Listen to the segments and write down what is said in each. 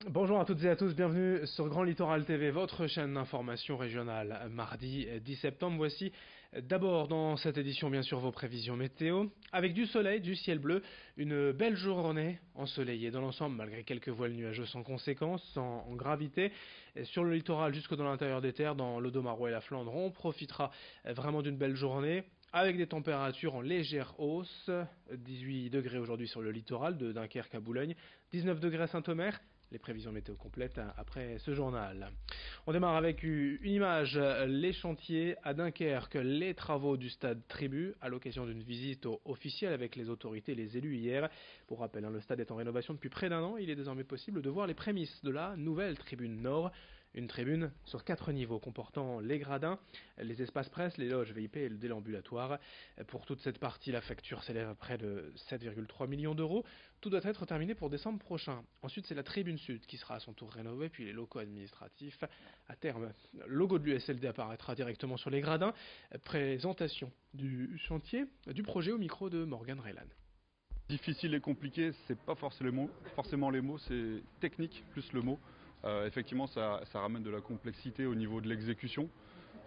Bonjour à toutes et à tous, bienvenue sur Grand Littoral TV, votre chaîne d'information régionale. Mardi 10 septembre, voici d'abord dans cette édition bien sûr vos prévisions météo. Avec du soleil, du ciel bleu, une belle journée ensoleillée dans l'ensemble malgré quelques voiles nuageux sans conséquence, sans gravité. Sur le littoral jusque dans l'intérieur des terres, dans l'Audomarois et la Flandre, on profitera vraiment d'une belle journée. Avec des températures en légère hausse, 18 degrés aujourd'hui sur le littoral de Dunkerque à Boulogne, 19 degrés à Saint-Omer. Les prévisions météo complètes après ce journal. On démarre avec une image, les chantiers à Dunkerque, les travaux du stade Tribu à l'occasion d'une visite officielle avec les autorités et les élus hier. Pour rappel, le stade est en rénovation depuis près d'un an, il est désormais possible de voir les prémices de la nouvelle tribune nord. Une tribune sur 4 niveaux comportant les gradins, les espaces presse, les loges VIP et le déambulatoire. Pour toute cette partie, la facture s'élève à près de 7,3 millions d'euros. Tout doit être terminé pour décembre prochain. Ensuite, c'est la tribune sud qui sera à son tour rénovée, puis les locaux administratifs. À terme, le logo de l'USLD apparaîtra directement sur les gradins. Présentation du chantier, du projet au micro de Morgan Reylan. Difficile et compliqué, c'est pas forcément les mots, c'est technique plus le mot. Effectivement, ça ramène de la complexité au niveau de l'exécution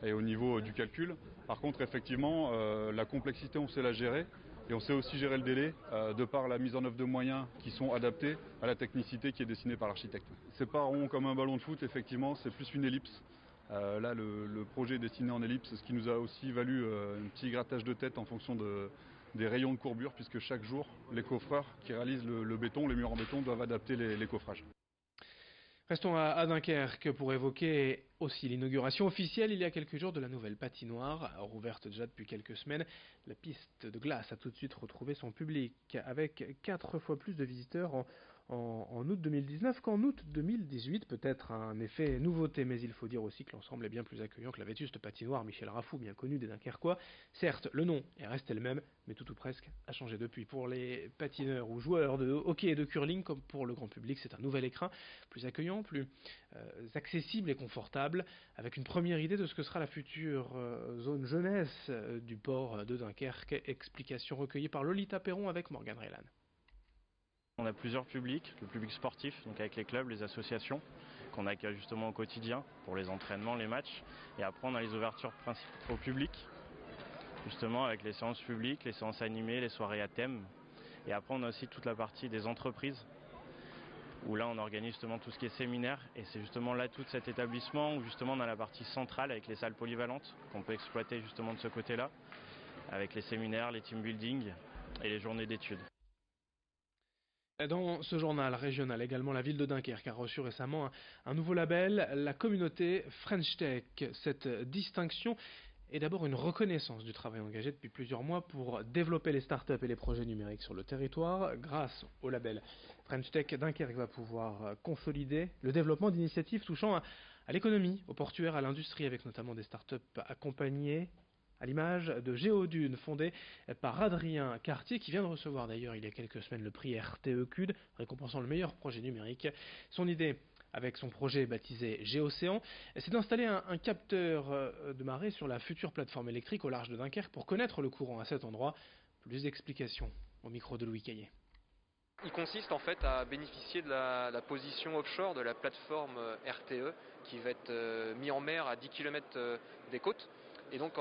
et au niveau du calcul. Par contre, effectivement, la complexité, on sait la gérer et on sait aussi gérer le délai de par la mise en œuvre de moyens qui sont adaptés à la technicité qui est dessinée par l'architecte. C'est pas rond comme un ballon de foot, effectivement, c'est plus une ellipse. Là, le projet est dessiné en ellipse, ce qui nous a aussi valu un petit grattage de tête en fonction des rayons de courbure, puisque chaque jour, les coffreurs qui réalisent le béton, les murs en béton, doivent adapter les coffrages. Restons à Dunkerque pour évoquer aussi l'inauguration officielle il y a quelques jours de la nouvelle patinoire, rouverte déjà depuis quelques semaines. La piste de glace a tout de suite retrouvé son public, avec 4 fois plus de visiteurs en août 2019 qu'en août 2018. Peut-être un effet nouveauté, mais il faut dire aussi que l'ensemble est bien plus accueillant que la vétuste patinoire Michel Raffou, bien connu des Dunkerquois. Certes, le nom est resté le même, mais tout ou presque a changé depuis. Pour les patineurs ou joueurs de hockey et de curling, comme pour le grand public, c'est un nouvel écrin, plus accueillant, plus accessible et confortable, avec une première idée de ce que sera la future zone jeunesse du port de Dunkerque. Explication recueillie par Lolita Perron avec Morgan Reylan. On a plusieurs publics, le public sportif, donc avec les clubs, les associations, qu'on accueille justement au quotidien pour les entraînements, les matchs. Et après, on a les ouvertures principales au public, justement avec les séances publiques, les séances animées, les soirées à thème. Et après, on a aussi toute la partie des entreprises, où là, on organise justement tout ce qui est séminaire. Et c'est justement là tout cet établissement où justement on a la partie centrale avec les salles polyvalentes qu'on peut exploiter justement de ce côté-là, avec les séminaires, les team building et les journées d'études. Dans ce journal régional également, la ville de Dunkerque a reçu récemment un nouveau label, la communauté French Tech. Cette distinction est d'abord une reconnaissance du travail engagé depuis plusieurs mois pour développer les startups et les projets numériques sur le territoire. Grâce au label French Tech, Dunkerque va pouvoir consolider le développement d'initiatives touchant à l'économie, au portuaire, à l'industrie, avec notamment des startups accompagnées à l'image de Géodune, fondée par Adrien Cartier, qui vient de recevoir d'ailleurs il y a quelques semaines le prix RTE CUD, récompensant le meilleur projet numérique. Son idée, avec son projet baptisé Géocéan, c'est d'installer un capteur de marée sur la future plateforme électrique au large de Dunkerque pour connaître le courant à cet endroit. Plus d'explications au micro de Louis Caillé. Il consiste en fait à bénéficier de la position offshore de la plateforme RTE qui va être mis en mer à 10 km des côtes. Et donc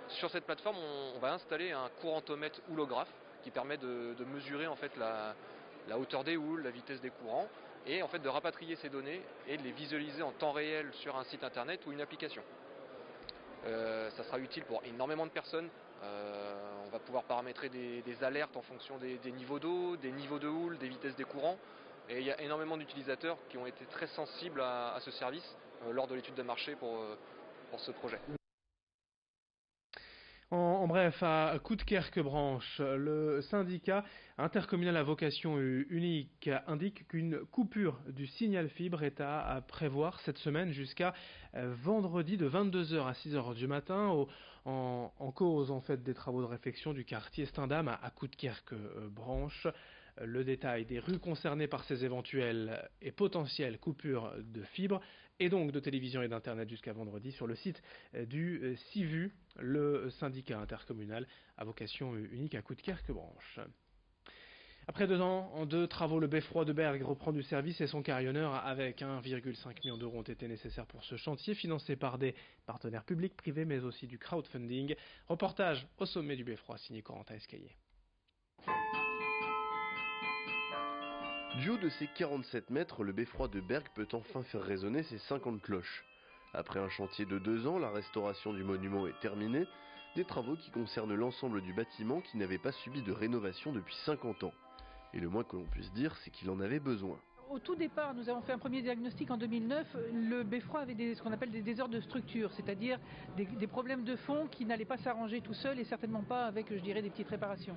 sur cette plateforme on va installer un courantomètre houlographe qui permet de mesurer en fait la hauteur des houles, la vitesse des courants et en fait de rapatrier ces données et de les visualiser en temps réel sur un site internet ou une application. Ça sera utile pour énormément de personnes. On va pouvoir paramétrer des alertes en fonction des niveaux d'eau, des niveaux de houle, des vitesses des courants. Et il y a énormément d'utilisateurs qui ont été très sensibles à ce service lors de l'étude de marché pour ce projet. En bref, à Coudekerque-Branche, le syndicat intercommunal à vocation unique indique qu'une coupure du signal fibre est à prévoir cette semaine jusqu'à vendredi de 22h à 6h du matin en cause en fait des travaux de réfection du quartier Stendham à Coudekerque-Branche. Le détail des rues concernées par ces éventuelles et potentielles coupures de fibres et donc de télévision et d'internet jusqu'à vendredi sur le site du CIVU, le syndicat intercommunal à vocation unique à Coudekerque-Branche. Après 2 ans de travaux, le beffroi de Bergues reprend du service et son carillonneur avec 1,5 million d'euros ont été nécessaires pour ce chantier, financé par des partenaires publics, privés, mais aussi du crowdfunding. Reportage au sommet du beffroi, signé Corentin Escaillé. Du haut de ses 47 mètres, le beffroi de Bergues peut enfin faire résonner ses 50 cloches. Après un chantier de 2 ans, la restauration du monument est terminée, des travaux qui concernent l'ensemble du bâtiment qui n'avait pas subi de rénovation depuis 50 ans. Et le moins que l'on puisse dire, c'est qu'il en avait besoin. Au tout départ, nous avons fait un premier diagnostic en 2009. Le beffroi avait ce qu'on appelle des désordres de structure, c'est-à-dire des problèmes de fond qui n'allaient pas s'arranger tout seul et certainement pas avec, je dirais, des petites réparations.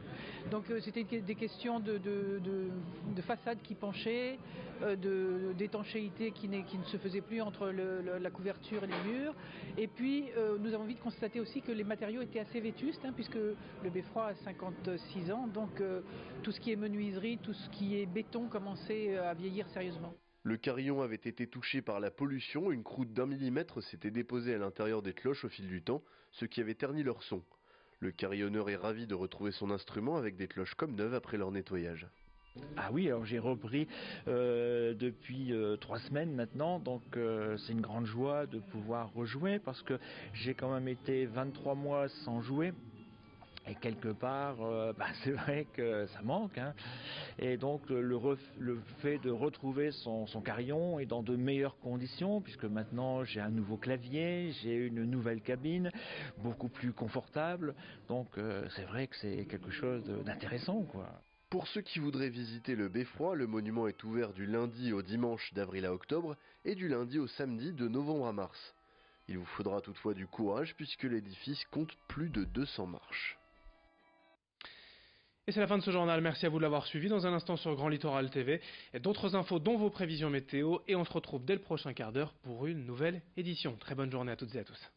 Donc c'était des questions de façade qui penchait, d'étanchéité qui ne se faisait plus entre la couverture et les murs. Et puis nous avons vite constaté aussi que les matériaux étaient assez vétustes, puisque le beffroi a 56 ans, donc tout ce qui est menuiserie, tout ce qui est béton commençait à vieillir sérieusement. Le carillon avait été touché par la pollution, une croûte d'1 millimètre s'était déposée à l'intérieur des cloches au fil du temps, ce qui avait terni leur son. Le carillonneur est ravi de retrouver son instrument avec des cloches comme neuves après leur nettoyage. Ah oui, alors j'ai repris depuis 3 semaines maintenant, donc c'est une grande joie de pouvoir rejouer parce que j'ai quand même été 23 mois sans jouer. Et quelque part, c'est vrai que ça manque, Et donc le fait de retrouver son carillon est dans de meilleures conditions, puisque maintenant j'ai un nouveau clavier, j'ai une nouvelle cabine, beaucoup plus confortable. Donc c'est vrai que c'est quelque chose d'intéressant, quoi. Pour ceux qui voudraient visiter le beffroi, le monument est ouvert du lundi au dimanche d'avril à octobre et du lundi au samedi de novembre à mars. Il vous faudra toutefois du courage puisque l'édifice compte plus de 200 marches. Et c'est la fin de ce journal, merci à vous de l'avoir suivi. Dans un instant sur Grand Littoral TV, et d'autres infos dont vos prévisions météo, et on se retrouve dès le prochain quart d'heure pour une nouvelle édition. Très bonne journée à toutes et à tous.